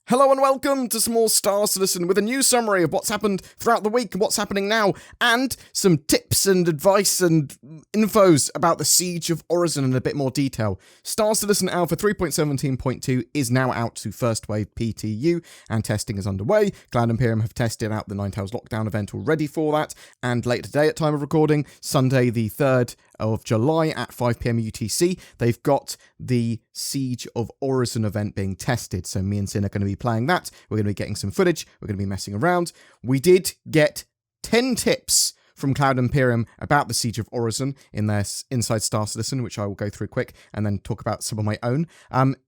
Hello and welcome to some more Star Citizen with a new summary of what's happened throughout the week and what's happening now, and some tips and advice and infos about the Siege of Orison in a bit more detail. Star Citizen Alpha 3.17.2 is now out to first wave PTU, and testing is underway. Cloud Imperium have tested out the Ninetales lockdown event already for that, and later today at time of recording, Sunday the 3rd of July at 5 PM UTC, they've got the Siege of Orison event being tested. So me and Sin are going to be playing that. We're going to be getting some footage. We're going to be messing around. We did get 10 tips from Cloud Imperium about the Siege of Orison in their Inside Star Citizen, which I will go through quick and then talk about some of my own.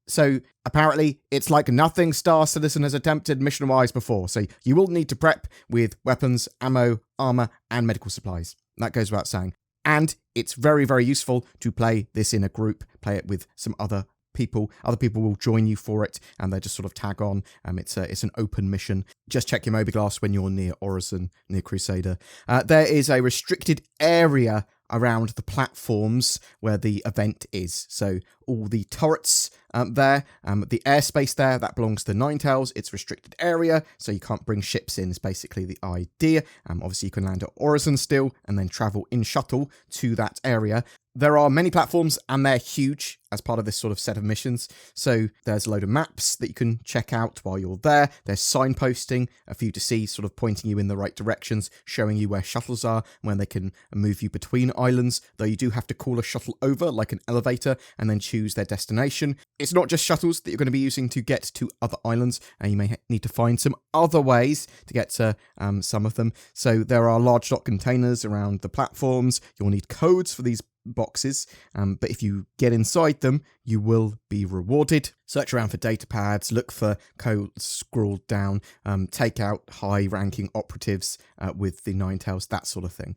So apparently it's like nothing Star Citizen has attempted mission-wise before. So you will need to prep with weapons, ammo, armor, and medical supplies. That goes without saying. And it's very, very useful to play this in a group, play it with some other people. Other people will join you for it, and they just sort of tag on. It's an open mission. Just check your Mobiglass when you're near Orison, near Crusader. There is a restricted area around the platforms where the event is. So all the turrets there, the airspace there, that belongs to the Ninetales. It's restricted area, so you can't bring ships in, is basically the idea. Obviously, you can land at Orison still, and then travel in shuttle to that area. There are many platforms, and they're huge as part of this sort of set of missions. So there's a load of maps that you can check out while you're there. There's signposting for you to see, sort of pointing you in the right directions, showing you where shuttles are, when they can move you between islands, though you do have to call a shuttle over, like an elevator, and then choose their destination. It's not just shuttles that you're going to be using to get to other islands, and you may need to find some other ways to get to some of them. So there are large dock containers around the platforms. You'll need codes for these boxes, but if you get inside them, you will be rewarded. Search around for data pads, look for codes scrawled down, take out high-ranking operatives with the Ninetales, that sort of thing.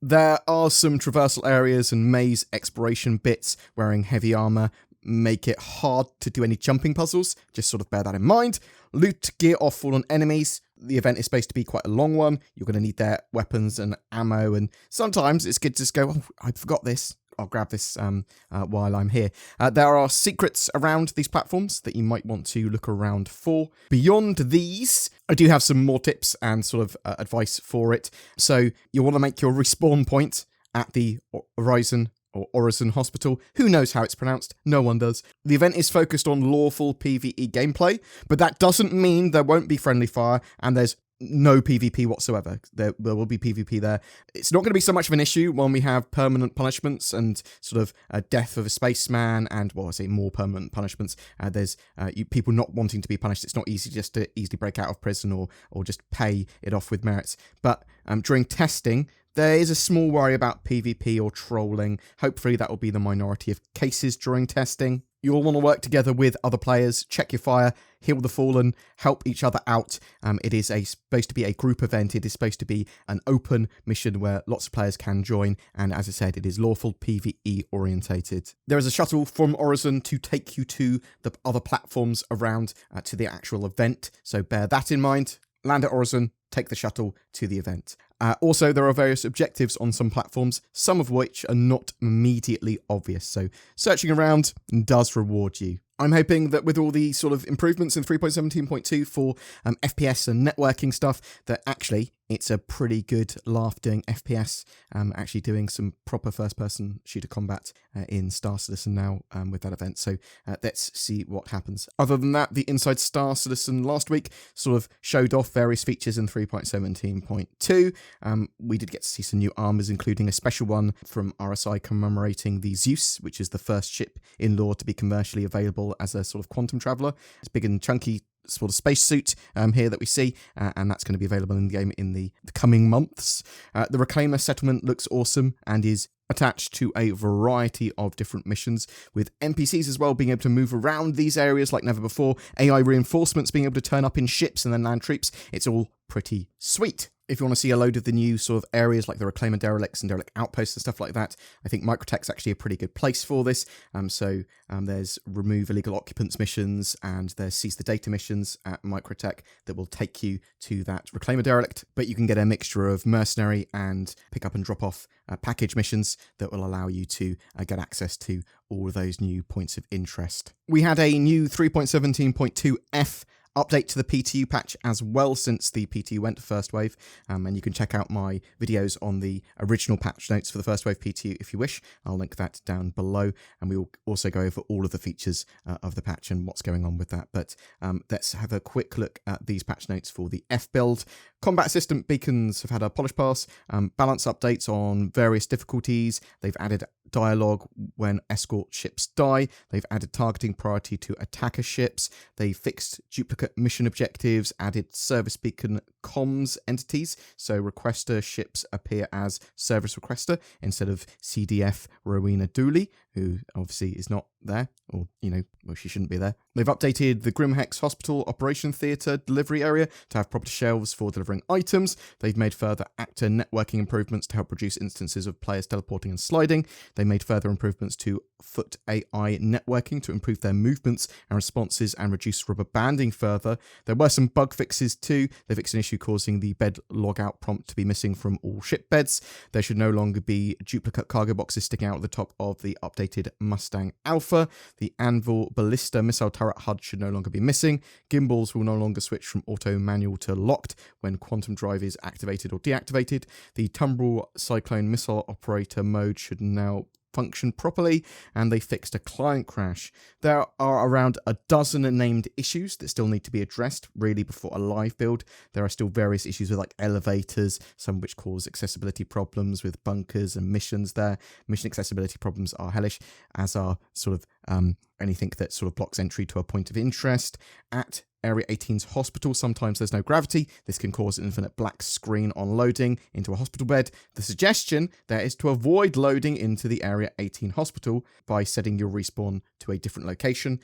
There are some traversal areas and maze exploration bits. Wearing heavy armor make it hard to do any jumping puzzles, just sort of bear that in mind. Loot gear off fallen enemies. The event is supposed to be quite a long one. You're going to need their weapons and ammo, and sometimes it's good to just go, oh, I forgot this. I'll grab this while I'm here. There are secrets around these platforms that you might want to look around for. Beyond these, I do have some more tips and sort of advice for it. So you want to make your respawn point at the Orison or Orison Hospital. Who knows how it's pronounced? No one does. The event is focused on lawful PvE gameplay, but that doesn't mean there won't be friendly fire, and there's no PvP whatsoever. There will be PvP there. It's not going to be so much of an issue when we have permanent punishments and sort of a death of a spaceman and, well, I say more permanent punishments. There's people not wanting to be punished. It's not easy just to easily break out of prison or just pay it off with merits. But during testing, there is a small worry about PvP or trolling. Hopefully that will be the minority of cases during testing. You'll want to work together with other players, check your fire, heal the fallen, help each other out. It is supposed to be a group event. It is supposed to be an open mission where lots of players can join. And as I said, it is lawful PvE orientated. There is a shuttle from Orison to take you to the other platforms around to the actual event. So bear that in mind. Land at Orison, take the shuttle to the event. Also, there are various objectives on some platforms, some of which are not immediately obvious, so searching around does reward you. I'm hoping that with all the sort of improvements in 3.17.2 for FPS and networking stuff, that actually it's a pretty good laugh doing FPS, actually doing some proper first-person shooter combat in Star Citizen now with that event. So let's see what happens. Other than that, the Inside Star Citizen last week sort of showed off various features in 3.17.2. We did get to see some new armors, including a special one from RSI commemorating the Zeus, which is the first ship in lore to be commercially available as a sort of quantum traveler. It's big and chunky sort of spacesuit here that we see, and that's going to be available in the game in the coming months. The Reclaimer settlement looks awesome and is attached to a variety of different missions, with NPCs as well being able to move around these areas like never before, AI reinforcements being able to turn up in ships and then land troops. It's all pretty sweet. If you want to see a load of the new sort of areas like the Reclaimer derelicts and derelict outposts and stuff like that, I think Microtech's actually a pretty good place for this. So there's remove illegal occupants missions, and there's seize the data missions at Microtech that will take you to that Reclaimer derelict, but you can get a mixture of mercenary and pick up and drop off package missions that will allow you to get access to all of those new points of interest. We had a new 3.17.2F update to the PTU patch as well since the PTU went to first wave, and you can check out my videos on the original patch notes for the first wave PTU if you wish. I'll link that down below, and we will also go over all of the features of the patch and what's going on with that. But let's have a quick look at these patch notes for the F build. Combat assistant beacons have had a polish pass, balance updates on various difficulties. They've added dialogue when escort ships die. They've added targeting priority to attacker ships. They fixed duplicate mission objectives, added service beacon comms entities, so requester ships appear as service requester instead of CDF Rowena Dooley, who obviously is not there, or, well, she shouldn't be there. They've updated the Grimhex Hospital Operation Theatre delivery area to have proper shelves for delivering items. They've made further actor networking improvements to help reduce instances of players teleporting and sliding. They made further improvements to Foot AI networking to improve their movements and responses and reduce rubber banding further. There were some bug fixes too. They fixed an issue causing the bed logout prompt to be missing from all ship beds. There should no longer be duplicate cargo boxes sticking out at the top of the updated Mustang Alpha. The Anvil Ballista missile turret HUD should no longer be missing. Gimbals will no longer switch from auto manual to locked when quantum drive is activated or deactivated. The Tumbrel Cyclone missile operator mode should now function properly, and they fixed a client crash. There are around a dozen named issues that still need to be addressed really before a live build. There are still various issues with like elevators, some which cause accessibility problems with bunkers and missions there. Mission accessibility problems are hellish, as are sort of anything that sort of blocks entry to a point of interest. At Area 18's hospital, sometimes there's no gravity. This can cause an infinite black screen on loading into a hospital bed. The suggestion there is to avoid loading into the Area 18 hospital by setting your respawn to a different location.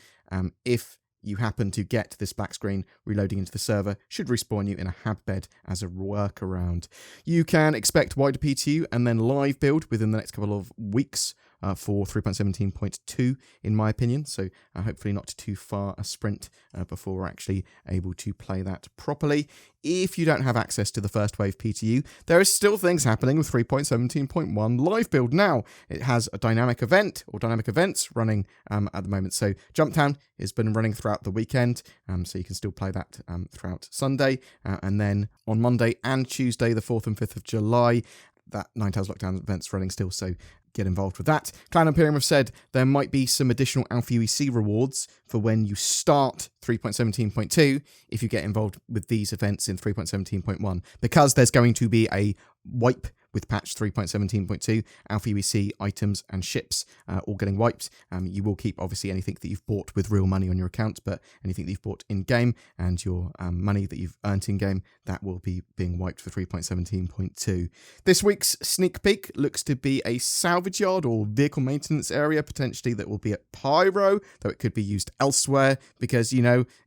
If you happen to get this black screen, reloading into the server should respawn you in a hab bed as a workaround. You can expect wider PTU and then live build within the next couple of weeks for 3.17.2 in my opinion, so hopefully not too far a sprint before we're actually able to play that properly. If you don't have access to the first wave PTU, there is still things happening with 3.17.1 live build now. It has a dynamic event or dynamic events running at the moment, so Jumptown has been running throughout the weekend, so you can still play that throughout Sunday, and then on Monday and Tuesday the 4th and 5th of July, that 9 Tails Lockdown event's running still, so get involved with that. Cloud Imperium have said there might be some additional Alpha UEC rewards for when you start 3.17.2 if you get involved with these events in 3.17.1, because there's going to be a wipe with patch 3.17.2, Alpha UEC items and ships all getting wiped. You will keep, obviously, anything that you've bought with real money on your account, but anything that you've bought in-game and your money that you've earned in-game, that will be being wiped for 3.17.2. This week's sneak peek looks to be a salvage yard or vehicle maintenance area, potentially, that will be at Pyro, though it could be used elsewhere, because,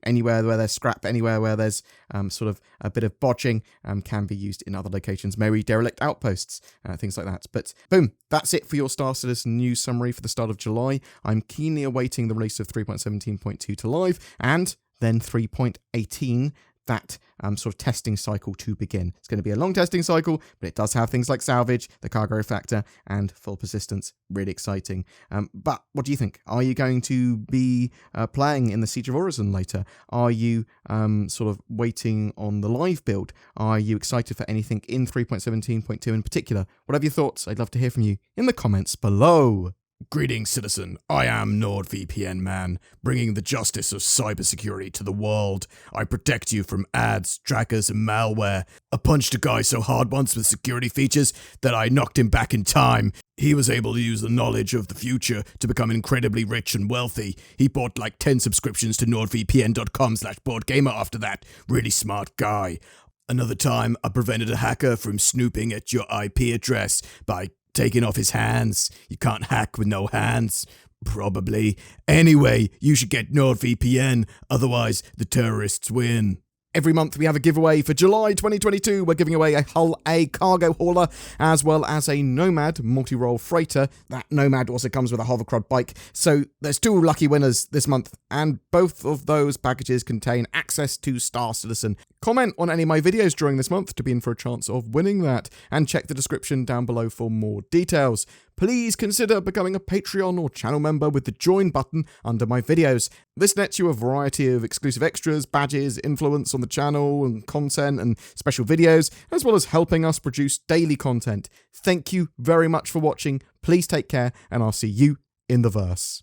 anywhere where there's scrap, anywhere where there's sort of a bit of bodging can be used in other locations, maybe derelict outposts. Things like that. But boom, that's it for your Star Citizen news summary for the start of July. I'm keenly awaiting the release of 3.17.2 to live, and then 3.18, that sort of testing cycle to begin. It's going to be a long testing cycle, but it does have things like salvage, the cargo factor, and full persistence. Really exciting. But what do you think? Are you going to be playing in the Siege of Orison later? Are you sort of waiting on the live build? Are you excited for anything in 3.17.2 in particular? What have your thoughts? I'd love to hear from you in the comments below. Greetings, citizen. I am NordVPN Man, bringing the justice of cybersecurity to the world. I protect you from ads, trackers, and malware. I punched a guy so hard once with security features that I knocked him back in time. He was able to use the knowledge of the future to become incredibly rich and wealthy. He bought like 10 subscriptions to nordvpn.com/BoredGamer after that. Really smart guy. Another time, I prevented a hacker from snooping at your IP address by taking off his hands. You can't hack with no hands. Probably. Anyway, you should get NordVPN, otherwise the terrorists win. Every month we have a giveaway. For July 2022, we're giving away a Hull A cargo hauler, as well as a Nomad multi-role freighter. That Nomad also comes with a hovercrod bike. So there's 2 lucky winners this month, and both of those packages contain access to Star Citizen. Comment on any of my videos during this month to be in for a chance of winning that, and check the description down below for more details. please consider becoming a Patreon or channel member with the join button under my videos. This nets you a variety of exclusive extras, badges, influence on the channel and content and special videos, as well as helping us produce daily content. Thank you very much for watching. Please take care, and I'll see you in the verse.